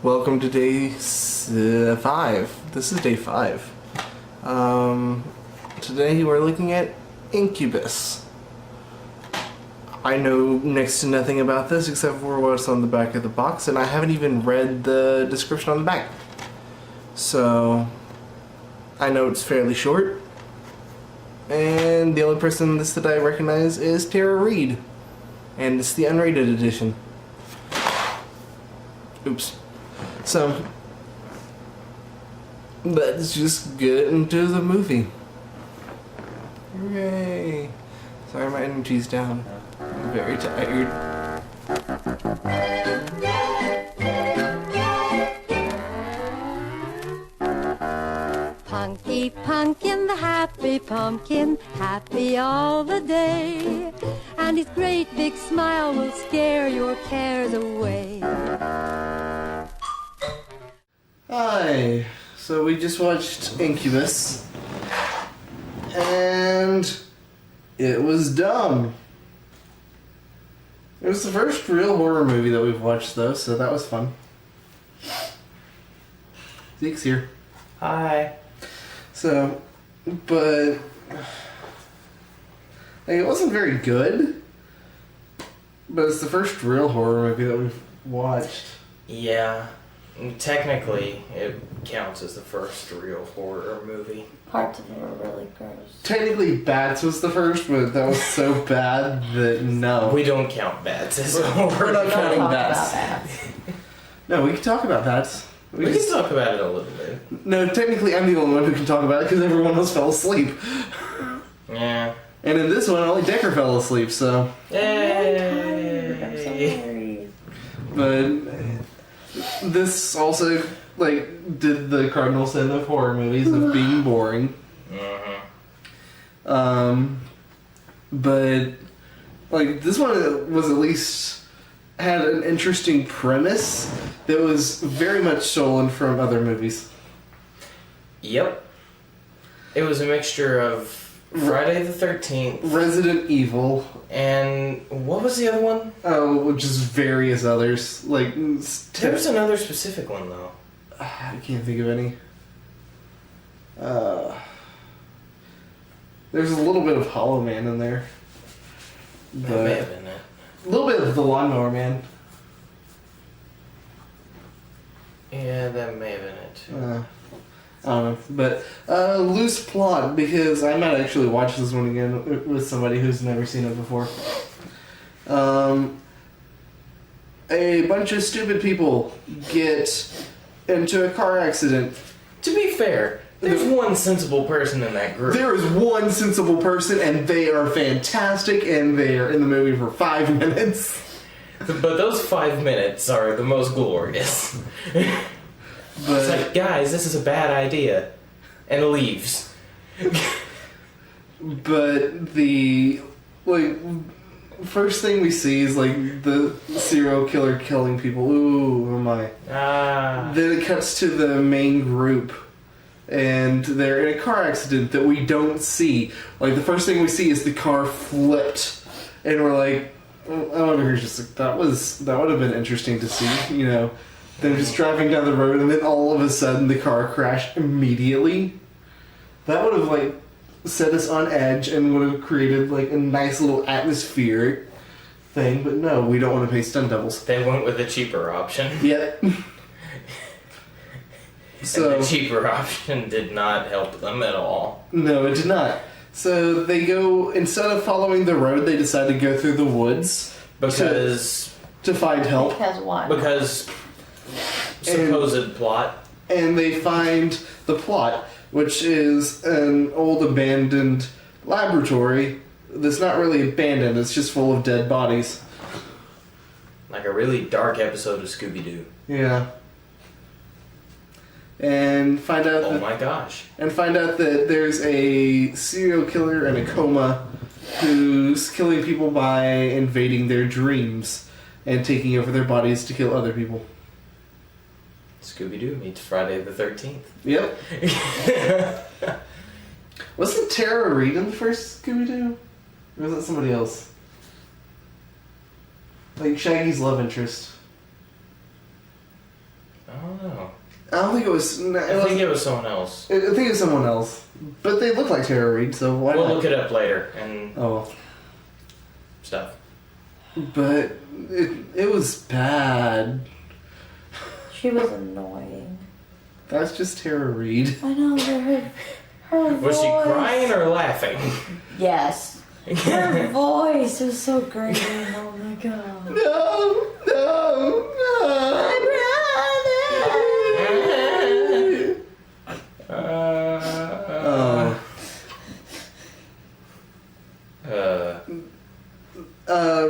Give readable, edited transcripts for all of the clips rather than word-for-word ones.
Welcome to day 5. This is day 5. Today we're looking at Incubus. I know next to nothing about this except for what's on the back of the box, and I haven't even read the description on the back. So, I know it's fairly short. And the only person in this that I recognize is Reid. And it's the unrated edition. Oops. So, let's just get into the movie. Hooray! Sorry, my energy's down. I'm very tired. Punky Pumpkin, the happy pumpkin, happy all the day. And his great big smile will scare your cares away. Hi. So we just watched Incubus. And it was dumb. It was the first real horror movie that we've watched though, so that was fun. Zeke's here. Hi. So, but like, it wasn't very good. But it's the first real horror movie that we've watched. Yeah. Technically, it counts as the first real horror movie. Parts of them are really gross. Technically, Bats was the first, but that was so bad that no. We don't count Bats as We're horror. not counting Talk Bats. about that. No, we can talk about Bats. We can talk about it a little bit. No, technically, I'm the only one who can talk about it because everyone else fell asleep. Yeah. And in this one, only Decker fell asleep, so. Yay! I'm so worried. But this also, like, did the cardinal sin of horror movies of being boring. But, like, this one was at least had an interesting premise that was very much stolen from other movies. Yep. It was a mixture of Friday the 13th. Resident Evil. And what was the other one? Oh, just various others. Like, There was another specific one, though. I can't think of any. There's a little bit of Hollow Man in there. That may have been it. A little bit of The Lawnmower Man. Yeah, that may have been it, too. I don't know. But, loose plot, because I might actually watch this one again with somebody who's never seen it before. A bunch of stupid people get into a car accident. To be fair, there's one sensible person in that group. There is one sensible person, and they are fantastic, and they are in the movie for 5 minutes. But those 5 minutes are the most glorious. It's like, guys, this is a bad idea. And leaves. But the, like, first thing we see is, like, the serial killer killing people. Ooh, oh my. Then it cuts to the main group. And they're in a car accident that we don't see. Like, the first thing we see is the car flipped. And we're like, oh, over here, just like, that would have been interesting to see, you know. They're just driving down the road, and then all of a sudden the car crashed immediately. That would have, like, set us on edge and would have created, like, a nice little atmospheric thing. But no, we don't want to pay stunt doubles. They went with the cheaper option. Yep. So, and the cheaper option did not help them at all. No, it did not. So they go, instead of following the road, they decide to go through the woods. Because... To find help. Because... supposed plot. And they find the plot, which is an old abandoned laboratory that's not really abandoned, it's just full of dead bodies. Like a really dark episode of Scooby-Doo. Yeah. And find out oh my gosh. And find out that there's a serial killer in a coma who's killing people by invading their dreams and taking over their bodies to kill other people. Scooby-Doo meets Friday the 13th. Yep. Wasn't Tara Reid in the first Scooby-Doo? Or was that somebody else? Like Shaggy's love interest. Oh, don't know. I don't think it was... I think it was someone else. I think it was someone else. But they look like Tara Reid, so why We'll not? look it up later and Oh. stuff. But it was bad. She was annoying. That's just Tara Reid. I know, but her voice. Was she crying or laughing? Yes. Her voice was so great. Oh my god. No! My brother!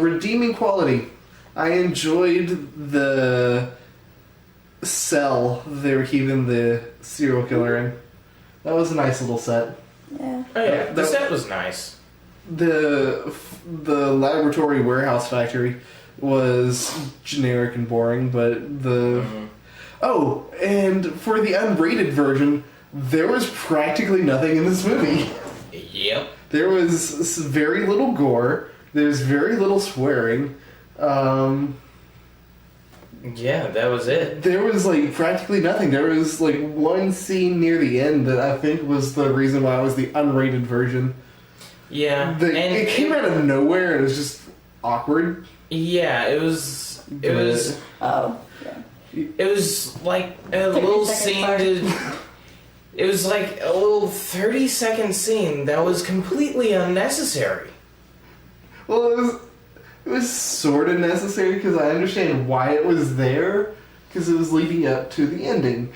Redeeming quality. I enjoyed the cell they were keeping the serial killer in. That was a nice little set. Yeah. Oh yeah, the set was nice. The laboratory warehouse factory was generic and boring, but the... Oh, and for the unrated version, there was practically nothing in this movie. Yep. There was very little gore. There's very little swearing. Yeah, that was it. There was, like, practically nothing. There was, like, one scene near the end that I think was the reason why it was the unrated version. Yeah. It came out of nowhere and it was just awkward. Yeah, it was... Oh, yeah. It was like a little scene it was like a little 30-second scene that was completely unnecessary. Well, it was sort of necessary because I understand why it was there, because it was leading up to the ending.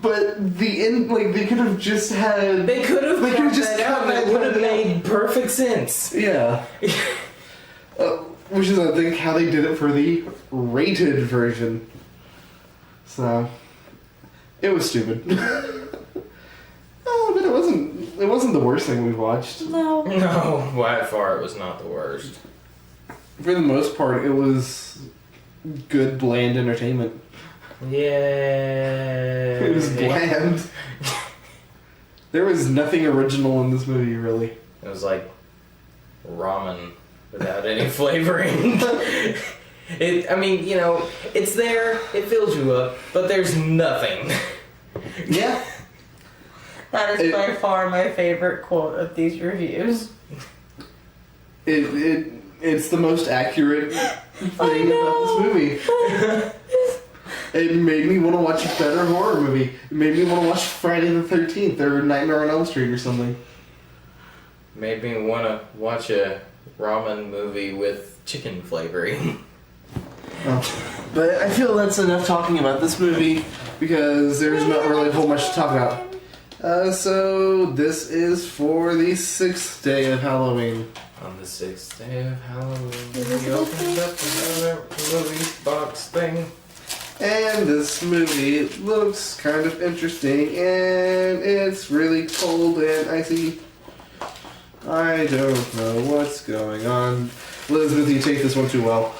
But the end, like, they could have just had... They could have just cut that out. It would have made perfect sense. Yeah. Which is, I think, how they did it for the rated version. So, it was stupid. Oh, but it wasn't the worst thing we've watched. No. No, by far it was not the worst. For the most part, it was good, bland entertainment. Yeah. It was bland. There was nothing original in this movie, really. It was like ramen without any flavoring. I mean, you know, it's there, it fills you up, but there's nothing. Yeah. That is by far my favorite quote of these reviews. It's the most accurate thing about this movie. It made me want to watch a better horror movie. It made me want to watch Friday the 13th or Nightmare on Elm Street or something. Made me want to watch a ramen movie with chicken flavoring. But I feel that's enough talking about this movie because there's not really a whole much to talk about. So this is for the 6th day of Halloween. On the 6th day of Halloween, we opened up another movie box thing. And this movie looks kind of interesting, and it's really cold and icy. I don't know what's going on. Elizabeth, you take this one too well.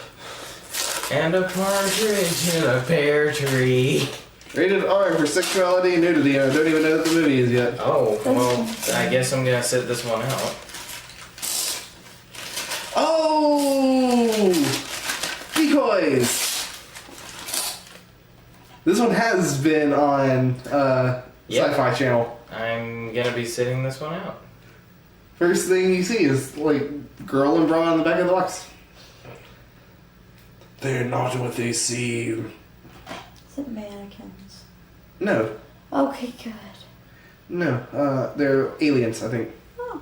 And a partridge in a pear tree. Rated R for sexuality and nudity, and I don't even know what the movie is yet. Oh, well, I guess I'm gonna sit this one out. Oh! Decoys! This one has been on Sci-Fi Channel. I'm gonna be sitting this one out. First thing you see is, like, girl and bra on the back of the box. They're not what they seem. Is it mannequins? No. Okay, good. No. They're aliens, I think. Oh,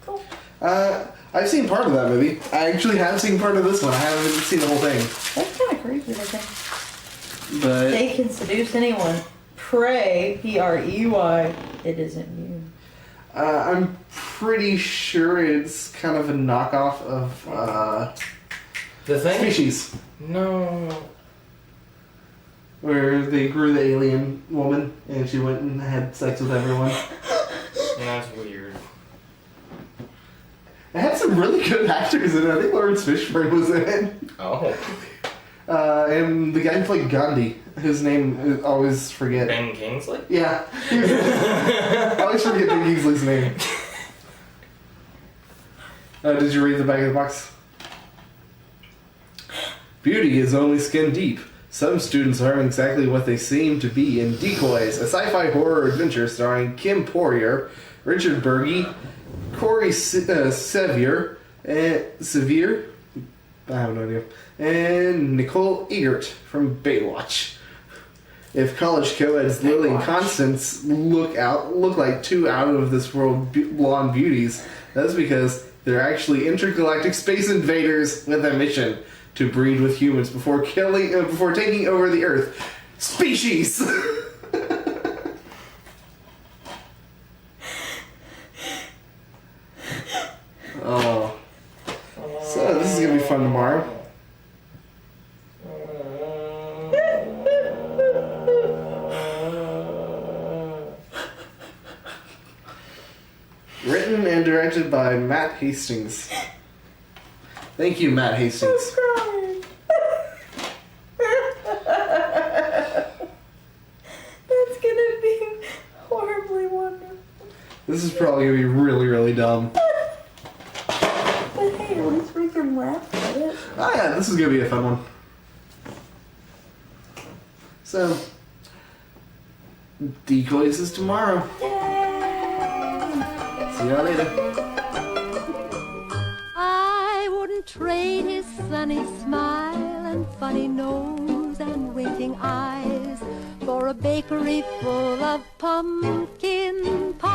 cool. I've seen part of that movie. I actually have seen part of this one. I haven't seen the whole thing. That's kind of creepy, I think. But They can seduce anyone. Pray, P-R-E-Y, it isn't you. I'm pretty sure it's kind of a knockoff of The thing? Species, No. where they grew the alien woman and she went and had sex with everyone. That's weird. It had some really good actors in it. I think Lawrence Fishburne was in it. Oh. And the guy who played Gandhi, whose name I always forget. Ben Kingsley? Yeah. I always forget Ben Kingsley's name. Did you read the back of the box? Beauty is only skin deep. Some students aren't exactly what they seem to be in Decoys, a sci-fi horror adventure starring Kim Poirier, Richard Burgi, Cory Sevier, I have no idea, and Nicole Eggert from Baywatch. If college co-eds Lily and Constance look like two out-of-this-world blonde beauties, that's because they're actually intergalactic space invaders with a mission to breed with humans before taking over the Earth. Species! Oh. So, this is gonna be fun tomorrow. Written and directed by Matt Hastings. Thank you, Matt Hastings. That's gonna be horribly wonderful. This is probably gonna be really, really dumb. But hey, at least we can laugh at it. Oh yeah, this is gonna be a fun one. So, Decoys is tomorrow. See y'all later. I wouldn't trade his sunny smile and funny nose and winking eyes for a bakery full of pumpkin pie.